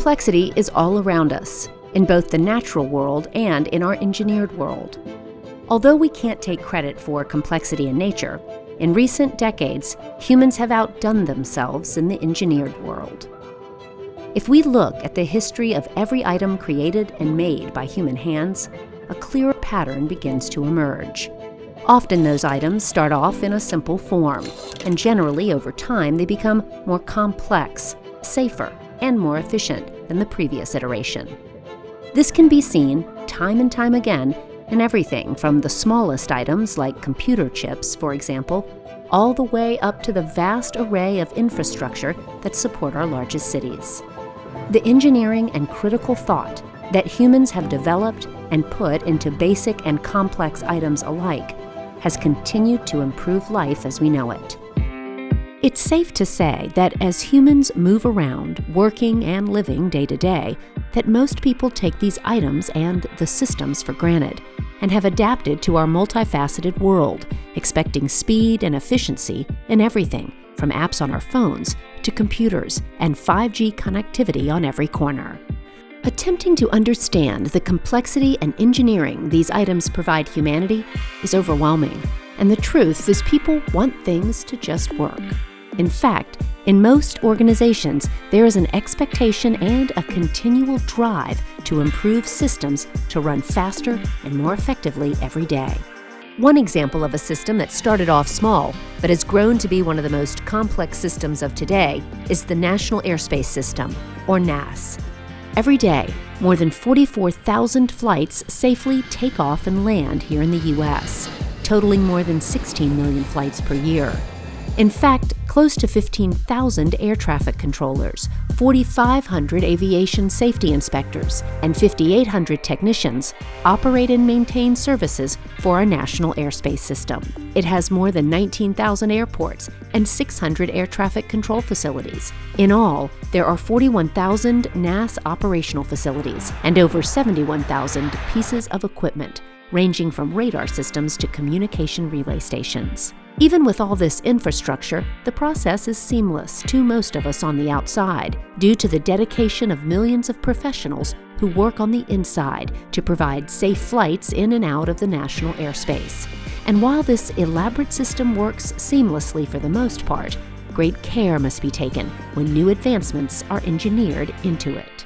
Complexity is all around us, in both the natural world and in our engineered world. Although we can't take credit for complexity in nature, in recent decades, humans have outdone themselves in the engineered world. If we look at the history of every item created and made by human hands, a clearer pattern begins to emerge. Often those items start off in a simple form, and generally over time they become more complex, safer, and more efficient than the previous iteration. This can be seen time and time again in everything from the smallest items like computer chips, for example, all the way up to the vast array of infrastructure that support our largest cities. The engineering and critical thought that humans have developed and put into basic and complex items alike has continued to improve life as we know it. It's safe to say that as humans move around, working and living day to day, that most people take these items and the systems for granted and have adapted to our multifaceted world, expecting speed and efficiency in everything from apps on our phones to computers and 5G connectivity on every corner. Attempting to understand the complexity and engineering these items provide humanity is overwhelming, and the truth is people want things to just work. In fact, in most organizations, there is an expectation and a continual drive to improve systems to run faster and more effectively every day. One example of a system that started off small but has grown to be one of the most complex systems of today is the National Airspace System, or NAS. Every day, more than 44,000 flights safely take off and land here in the U.S., totaling more than 16 million flights per year. In fact, close to 15,000 air traffic controllers, 4,500 aviation safety inspectors, and 5,800 technicians operate and maintain services for our national airspace system. It has more than 19,000 airports and 600 air traffic control facilities. In all, there are 41,000 NAS operational facilities and over 71,000 pieces of equipment, ranging from radar systems to communication relay stations. Even with all this infrastructure, the process is seamless to most of us on the outside due to the dedication of millions of professionals who work on the inside to provide safe flights in and out of the national airspace. And while this elaborate system works seamlessly for the most part, great care must be taken when new advancements are engineered into it.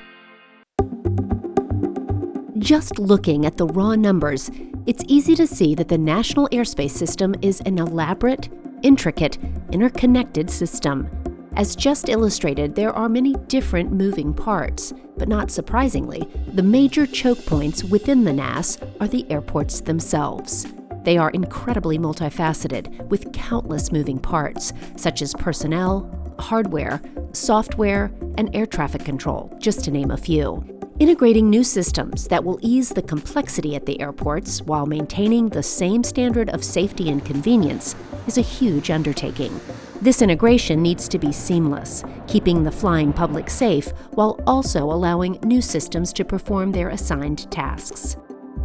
Just looking at the raw numbers, it's easy to see that the National Airspace System is an elaborate, intricate, interconnected system. As just illustrated, there are many different moving parts, but not surprisingly, the major choke points within the NAS are the airports themselves. They are incredibly multifaceted, with countless moving parts, such as personnel, hardware, software, and air traffic control, just to name a few. Integrating new systems that will ease the complexity at the airports while maintaining the same standard of safety and convenience is a huge undertaking. This integration needs to be seamless, keeping the flying public safe while also allowing new systems to perform their assigned tasks.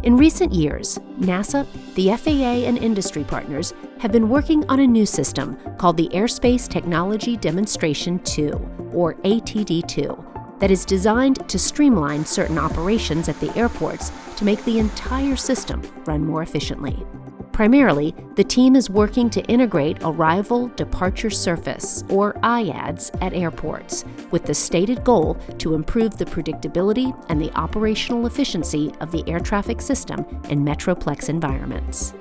In recent years, NASA, the FAA, and industry partners have been working on a new system called the Airspace Technology Demonstration 2, or ATD-2, that is designed to streamline certain operations at the airports to make the entire system run more efficiently. Primarily, the team is working to integrate Arrival Departure Surface, or IADS, at airports, with the stated goal to improve the predictability and the operational efficiency of the air traffic system in Metroplex environments.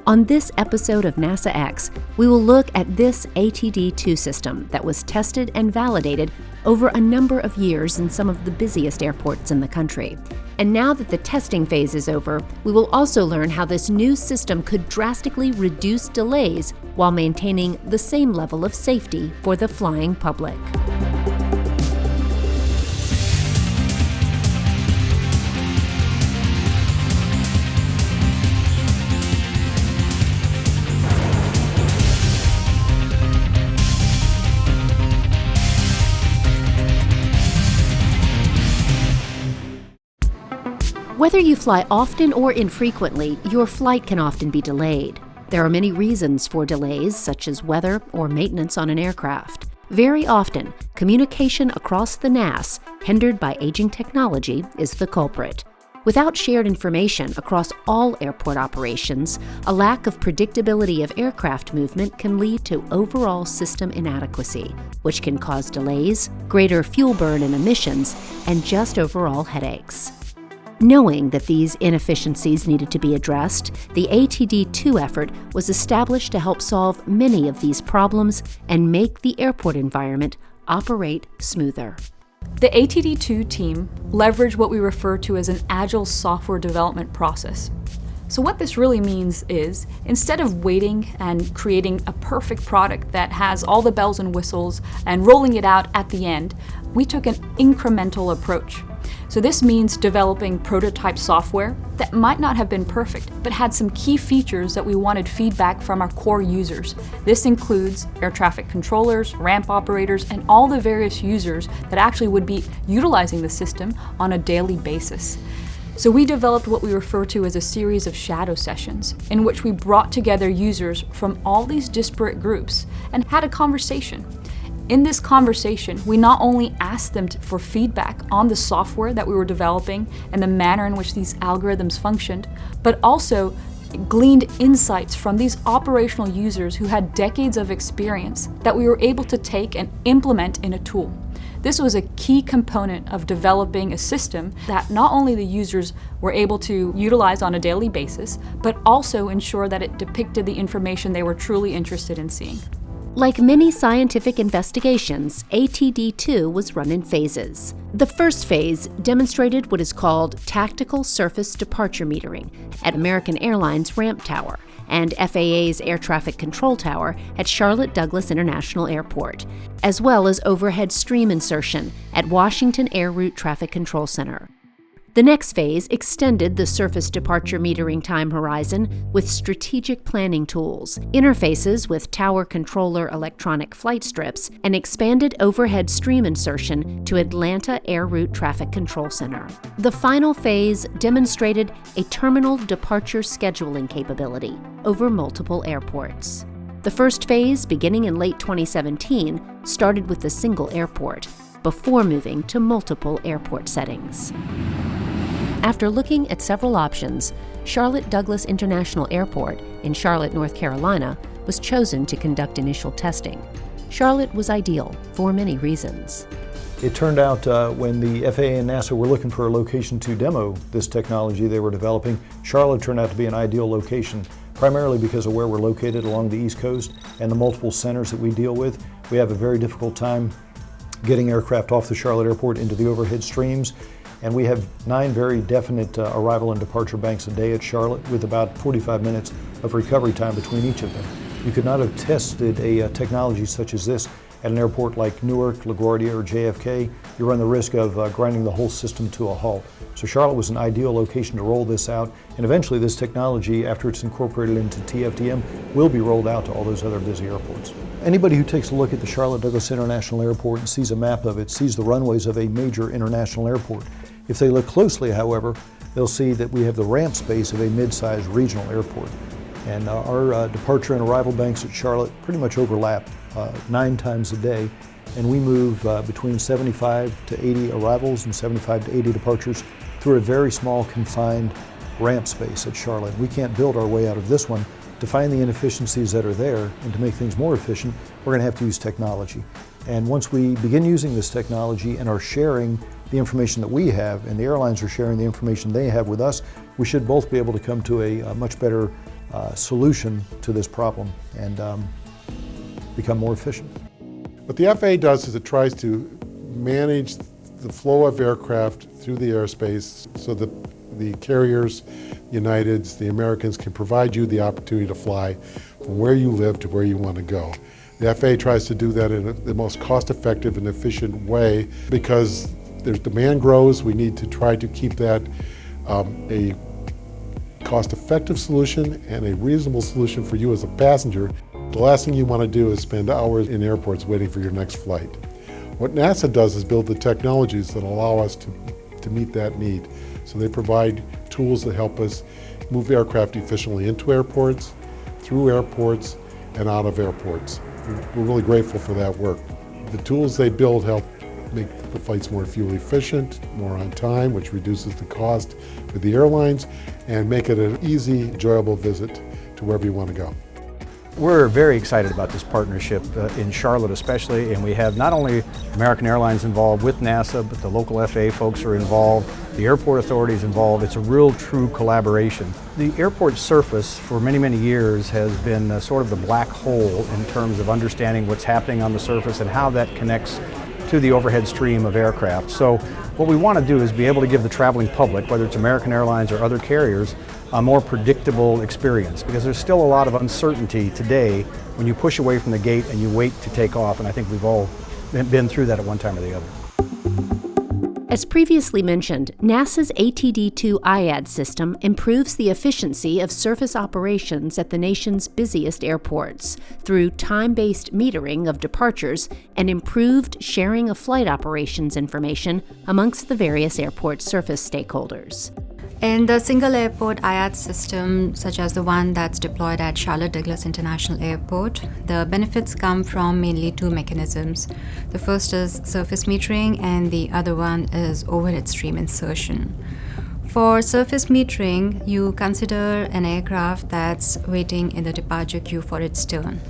On this episode of NASA X, we will look at this ATD-2 system that was tested and validated over a number of years in some of the busiest airports in the country. And now that the testing phase is over, we will also learn how this new system could drastically reduce delays while maintaining the same level of safety for the flying public. Whether you fly often or infrequently, your flight can often be delayed. There are many reasons for delays, such as weather or maintenance on an aircraft. Very often, communication across the NAS, hindered by aging technology, is the culprit. Without shared information across all airport operations, a lack of predictability of aircraft movement can lead to overall system inadequacy, which can cause delays, greater fuel burn and emissions, and just overall headaches. Knowing that these inefficiencies needed to be addressed, the ATD-2 effort was established to help solve many of these problems and make the airport environment operate smoother. The ATD-2 team leveraged what we refer to as an agile software development process. So what this really means is, instead of waiting and creating a perfect product that has all the bells and whistles and rolling it out at the end, we took an incremental approach. So this means developing prototype software that might not have been perfect, but had some key features that we wanted feedback from our core users. This includes air traffic controllers, ramp operators, and all the various users that actually would be utilizing the system on a daily basis. So we developed what we refer to as a series of shadow sessions, in which we brought together users from all these disparate groups and had a conversation. In this conversation, we not only asked them for feedback on the software that we were developing and the manner in which these algorithms functioned, but also gleaned insights from these operational users who had decades of experience that we were able to take and implement in a tool. This was a key component of developing a system that not only the users were able to utilize on a daily basis, but also ensure that it depicted the information they were truly interested in seeing. Like many scientific investigations, ATD-2 was run in phases. The first phase demonstrated what is called tactical surface departure metering at American Airlines Ramp Tower and FAA's Air Traffic Control Tower at Charlotte Douglas International Airport, as well as overhead stream insertion at Washington Air Route Traffic Control Center. The next phase extended the surface departure metering time horizon with strategic planning tools, interfaces with tower controller electronic flight strips, and expanded overhead stream insertion to Atlanta Air Route Traffic Control Center. The final phase demonstrated a terminal departure scheduling capability over multiple airports. The first phase, beginning in late 2017, started with a single airport, before moving to multiple airport settings. After looking at several options, Charlotte Douglas International Airport in Charlotte, North Carolina, was chosen to conduct initial testing. Charlotte was ideal for many reasons. It turned out when the FAA and NASA were looking for a location to demo this technology they were developing, Charlotte turned out to be an ideal location, primarily because of where we're located along the East Coast and the multiple centers that we deal with. We have a very difficult time getting aircraft off the Charlotte airport into the overhead streams. And we have 9 very definite arrival and departure banks a day at Charlotte with about 45 minutes of recovery time between each of them. You could not have tested a technology such as this at an airport like Newark, LaGuardia, or JFK. You run the risk of grinding the whole system to a halt. So Charlotte was an ideal location to roll this out, and eventually this technology, after it's incorporated into TFDM, will be rolled out to all those other busy airports. Anybody who takes a look at the Charlotte Douglas International Airport and sees a map of it sees the runways of a major international airport. If they look closely, however, they'll see that we have the ramp space of a mid-sized regional airport. And our departure and arrival banks at Charlotte pretty much overlap 9 times a day. And we move between 75 to 80 arrivals and 75 to 80 departures through a very small confined ramp space at Charlotte. We can't build our way out of this one. To find the inefficiencies that are there and to make things more efficient, we're going to have to use technology. And once we begin using this technology and are sharing the information that we have, and the airlines are sharing the information they have with us, we should both be able to come to a much better solution to this problem and become more efficient. What the FAA does is it tries to manage the flow of aircraft through the airspace so that the carriers, Uniteds, the Americans can provide you the opportunity to fly from where you live to where you want to go. The FAA tries to do that in the most cost-effective and efficient way because there's demand grows. We need to try to keep that a cost-effective solution and a reasonable solution for you as a passenger. The last thing you want to do is spend hours in airports waiting for your next flight. What NASA does is build the technologies that allow us to meet that need. So they provide tools that help us move aircraft efficiently into airports, through airports, and out of airports. We're really grateful for that work. The tools they build help make the flights more fuel efficient, more on time, which reduces the cost for the airlines, and make it an easy, enjoyable visit to wherever you want to go. We're very excited about this partnership in Charlotte especially, and we have not only American Airlines involved with NASA, but the local FAA folks are involved, the airport authorities involved. It's a real true collaboration. The airport surface for many, many years has been sort of the black hole in terms of understanding what's happening on the surface and how that connects to the overhead stream of aircraft. So what we want to do is be able to give the traveling public, whether it's American Airlines or other carriers, a more predictable experience, because there's still a lot of uncertainty today when you push away from the gate and you wait to take off, and I think we've all been through that at one time or the other. As previously mentioned, NASA's ATD-2 IAD system improves the efficiency of surface operations at the nation's busiest airports through time-based metering of departures and improved sharing of flight operations information amongst the various airport surface stakeholders. In the single airport IAD system, such as the one that's deployed at Charlotte Douglas International Airport, the benefits come from mainly two mechanisms. The first is surface metering, and the other one is overhead stream insertion. For surface metering, you consider an aircraft that's waiting in the departure queue for its turn.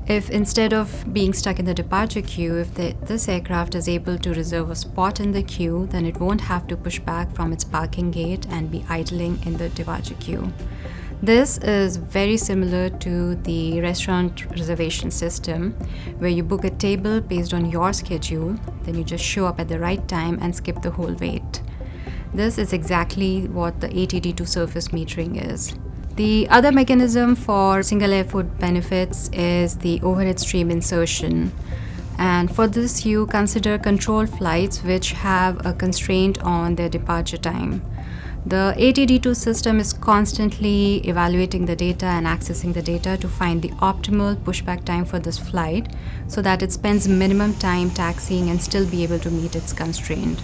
If instead of being stuck in the departure queue, if this aircraft is able to reserve a spot in the queue, then it won't have to push back from its parking gate and be idling in the departure queue. This is very similar to the restaurant reservation system, where you book a table based on your schedule, then you just show up at the right time and skip the whole wait. This is exactly what the ATD-2 surface metering is. The other mechanism for single airport benefits is the overhead stream insertion. And for this, you consider controlled flights which have a constraint on their departure time. The ATD-2 system is constantly evaluating the data and accessing the data to find the optimal pushback time for this flight so that it spends minimum time taxiing and still be able to meet its constraint.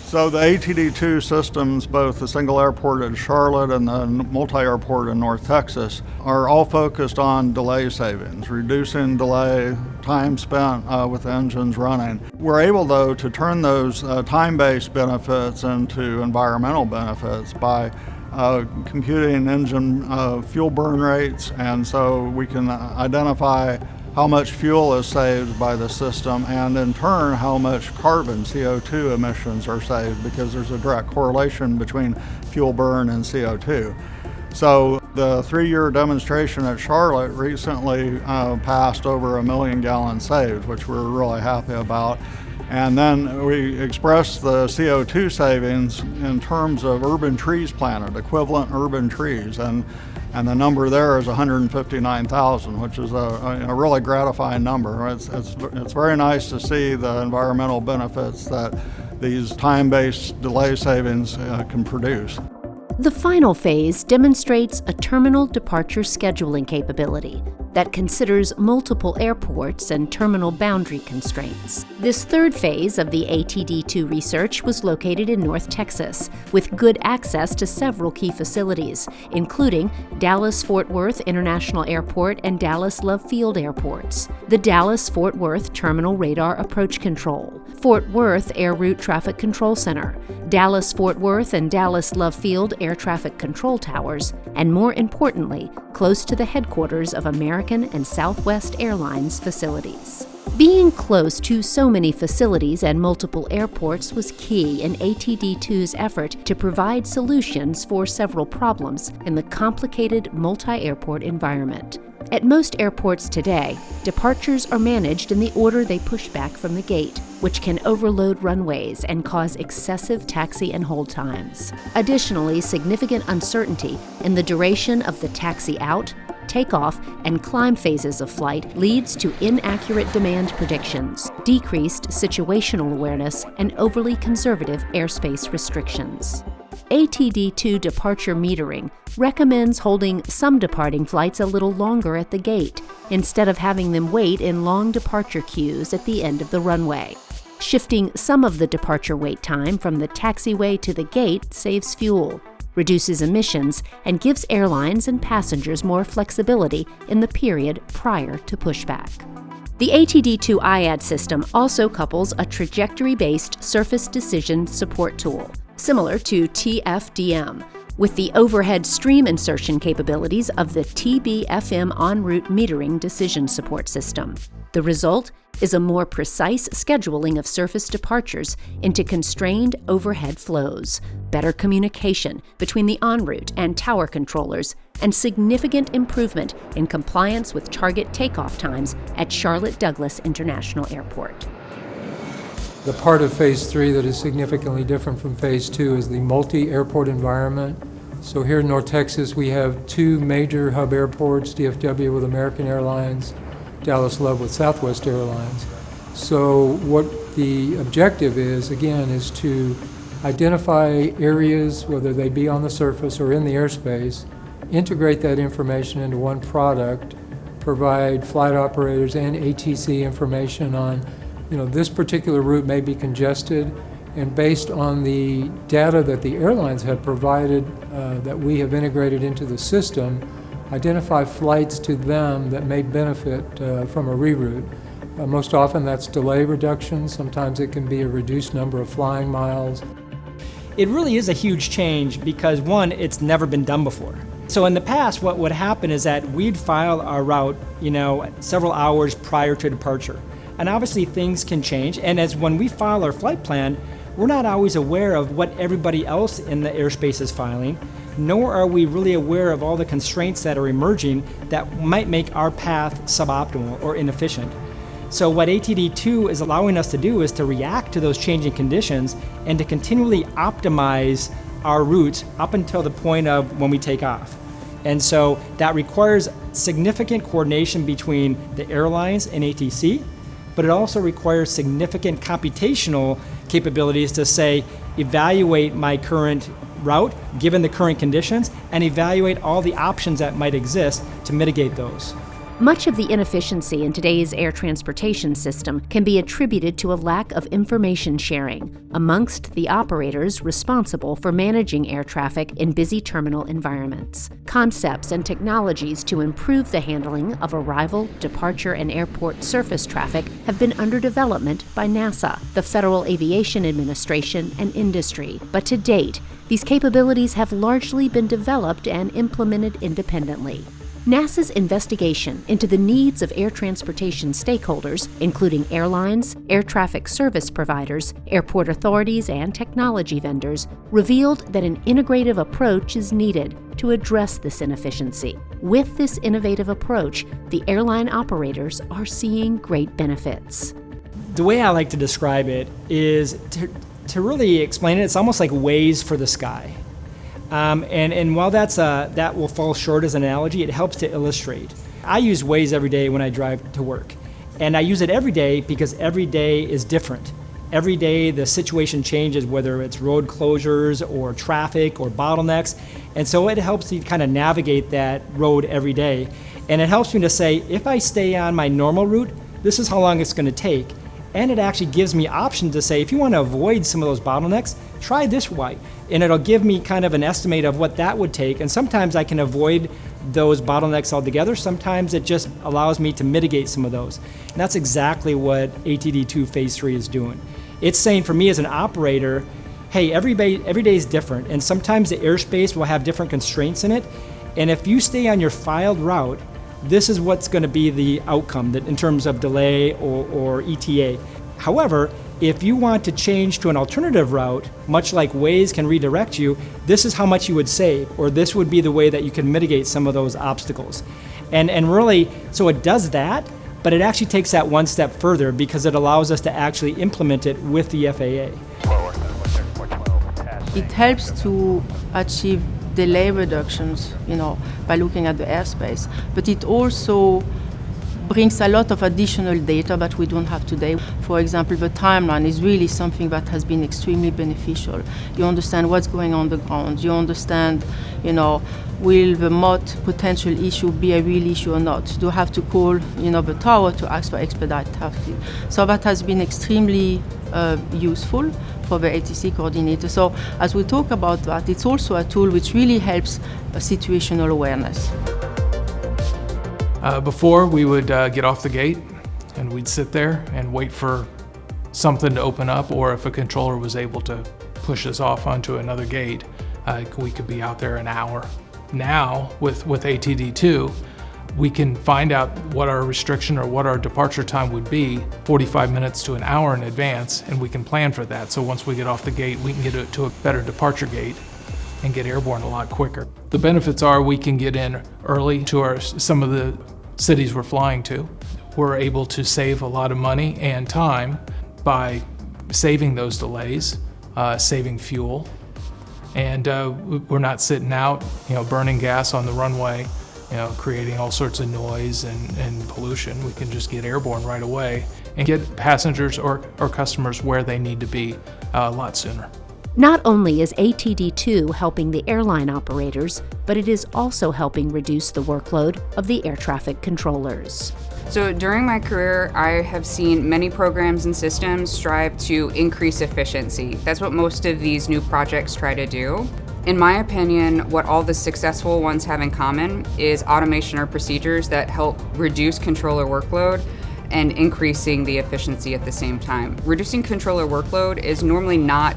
So the ATD-2 systems, both the single airport at Charlotte and the multi-airport in North Texas, are all focused on delay savings, reducing delay, time spent with the engines running. We're able, though, to turn those time-based benefits into environmental benefits by computing engine fuel burn rates, and so we can identify how much fuel is saved by the system, and in turn how much carbon, CO2 emissions are saved, because there's a direct correlation between fuel burn and CO2. So the 3-year demonstration at Charlotte recently passed over 1 million gallons saved, which we're really happy about. And then we expressed the CO2 savings in terms of urban trees planted, equivalent urban trees. And the number there is 159,000, which is a really gratifying number. It's very nice to see the environmental benefits that these time-based delay savings can produce. The final phase demonstrates a terminal departure scheduling capability that considers multiple airports and terminal boundary constraints. This third phase of the ATD-2 research was located in North Texas, with good access to several key facilities, including Dallas-Fort Worth International Airport and Dallas-Love Field airports, the Dallas-Fort Worth Terminal Radar Approach Control, Fort Worth Air Route Traffic Control Center, Dallas-Fort Worth and Dallas-Love Field Air Traffic Control Towers, and more importantly, close to the headquarters of American and Southwest Airlines facilities. Being close to so many facilities and multiple airports was key in ATD-2's effort to provide solutions for several problems in the complicated multi-airport environment. At most airports today, departures are managed in the order they push back from the gate, which can overload runways and cause excessive taxi and hold times. Additionally, significant uncertainty in the duration of the taxi out, takeoff, and climb phases of flight leads to inaccurate demand predictions, decreased situational awareness, and overly conservative airspace restrictions. ATD-2 departure metering recommends holding some departing flights a little longer at the gate, instead of having them wait in long departure queues at the end of the runway. Shifting some of the departure wait time from the taxiway to the gate saves fuel, reduces emissions, and gives airlines and passengers more flexibility in the period prior to pushback. The ATD2 IAD system also couples a trajectory-based surface decision support tool, similar to TFDM, with the overhead stream insertion capabilities of the TBFM en route metering decision support system. The result is a more precise scheduling of surface departures into constrained overhead flows, better communication between the en route and tower controllers, and significant improvement in compliance with target takeoff times at Charlotte Douglas International Airport. The part of Phase 3 that is significantly different from Phase 2 is the multi-airport environment. So here in North Texas, we have two major hub airports, DFW with American Airlines, Dallas Love with Southwest Airlines. So what the objective is, again, is to identify areas, whether they be on the surface or in the airspace, integrate that information into one product, provide flight operators and ATC information on, this particular route may be congested, and based on the data that the airlines have provided that we have integrated into the system, identify flights to them that may benefit from a reroute. Most often that's delay reduction. Sometimes it can be a reduced number of flying miles. It really is a huge change because, one, it's never been done before. So in the past, what would happen is that we'd file our route, several hours prior to departure. And obviously things can change, and as when we file our flight plan, we're not always aware of what everybody else in the airspace is filing, nor are we really aware of all the constraints that are emerging that might make our path suboptimal or inefficient. So what ATD2 is allowing us to do is to react to those changing conditions and to continually optimize our routes up until the point of when we take off. And so that requires significant coordination between the airlines and ATC, but it also requires significant computational capabilities to say, evaluate my current route, given the current conditions, and evaluate all the options that might exist to mitigate those. Much of the inefficiency in today's air transportation system can be attributed to a lack of information sharing amongst the operators responsible for managing air traffic in busy terminal environments. Concepts and technologies to improve the handling of arrival, departure, and airport surface traffic have been under development by NASA, the Federal Aviation Administration, and industry. But to date, these capabilities have largely been developed and implemented independently. NASA's investigation into the needs of air transportation stakeholders, including airlines, air traffic service providers, airport authorities, and technology vendors, revealed that an integrative approach is needed to address this inefficiency. With this innovative approach, the airline operators are seeing great benefits. The way I like to describe it is to really explain it, it's almost like Waze for the sky. And while that will fall short as an analogy, it helps to illustrate. I use Waze every day when I drive to work. And I use it every day because every day is different. Every day the situation changes, whether it's road closures or traffic or bottlenecks. And so it helps you kind of navigate that road every day. And it helps me to say, if I stay on my normal route, this is how long it's going to take. And it actually gives me options to say, if you want to avoid some of those bottlenecks, try this way. And it'll give me kind of an estimate of what that would take. And sometimes I can avoid those bottlenecks altogether. Sometimes it just allows me to mitigate some of those. And that's exactly what ATD2 Phase 3 is doing. It's saying for me as an operator, hey, every day is different. And sometimes the airspace will have different constraints in it. And if you stay on your filed route, this is what's going to be the outcome that in terms of delay or ETA. However, if you want to change to an alternative route, much like Waze can redirect you, this is how much you would save, or this would be the way that you can mitigate some of those obstacles. And really, so it does that, but it actually takes that one step further because it allows us to actually implement it with the FAA. It helps to achieve delay reductions, by looking at the airspace, but it also brings a lot of additional data that we don't have today. For example, the timeline is really something that has been extremely beneficial. You understand what's going on the ground. You understand, will the MOT potential issue be a real issue or not? Do you have to call, the tower to ask for expedite traffic? So that has been extremely useful for the ATC coordinator. So as we talk about that, it's also a tool which really helps situational awareness. Before we would get off the gate and we'd sit there and wait for something to open up, or if a controller was able to push us off onto another gate, we could be out there an hour. Now, with ATD2, we can find out what our restriction or what our departure time would be 45 minutes to an hour in advance, and we can plan for that. So once we get off the gate, we can get it to a better departure gate and get airborne a lot quicker. The benefits are we can get in early to some of the cities we're flying to. We're able to save a lot of money and time by saving those delays, saving fuel, and we're not sitting out, burning gas on the runway, creating all sorts of noise and pollution. We can just get airborne right away and get passengers or customers where they need to be a lot sooner. Not only is ATD2 helping the airline operators, but it is also helping reduce the workload of the air traffic controllers. So during my career, I have seen many programs and systems strive to increase efficiency. That's what most of these new projects try to do. In my opinion, what all the successful ones have in common is automation or procedures that help reduce controller workload and increasing the efficiency at the same time. Reducing controller workload is normally not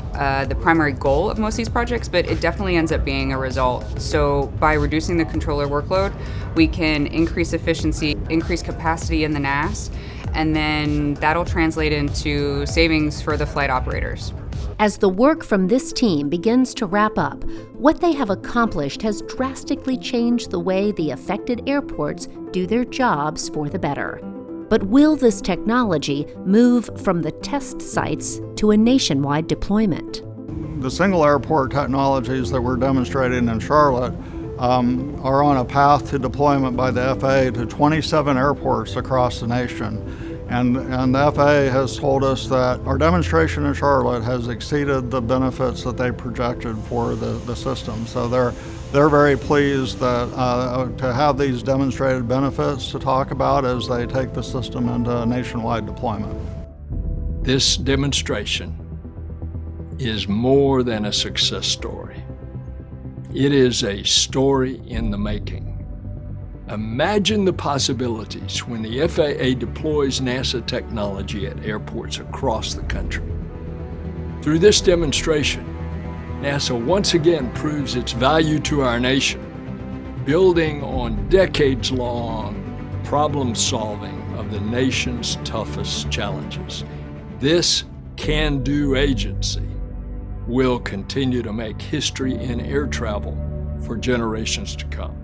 the primary goal of most of these projects, but it definitely ends up being a result. So by reducing the controller workload, we can increase efficiency, increase capacity in the NAS, and then that'll translate into savings for the flight operators. As the work from this team begins to wrap up, what they have accomplished has drastically changed the way the affected airports do their jobs for the better. But will this technology move from the test sites to a nationwide deployment? The single airport technologies that we're demonstrating in Charlotte are on a path to deployment by the FAA to 27 airports across the nation. And the FAA has told us that our demonstration in Charlotte has exceeded the benefits that they projected for the system. So they're very pleased that to have these demonstrated benefits to talk about as they take the system into nationwide deployment. This demonstration is more than a success story. It is a story in the making. Imagine the possibilities when the FAA deploys NASA technology at airports across the country. Through this demonstration, NASA once again proves its value to our nation, building on decades-long problem-solving of the nation's toughest challenges. This can-do agency will continue to make history in air travel for generations to come.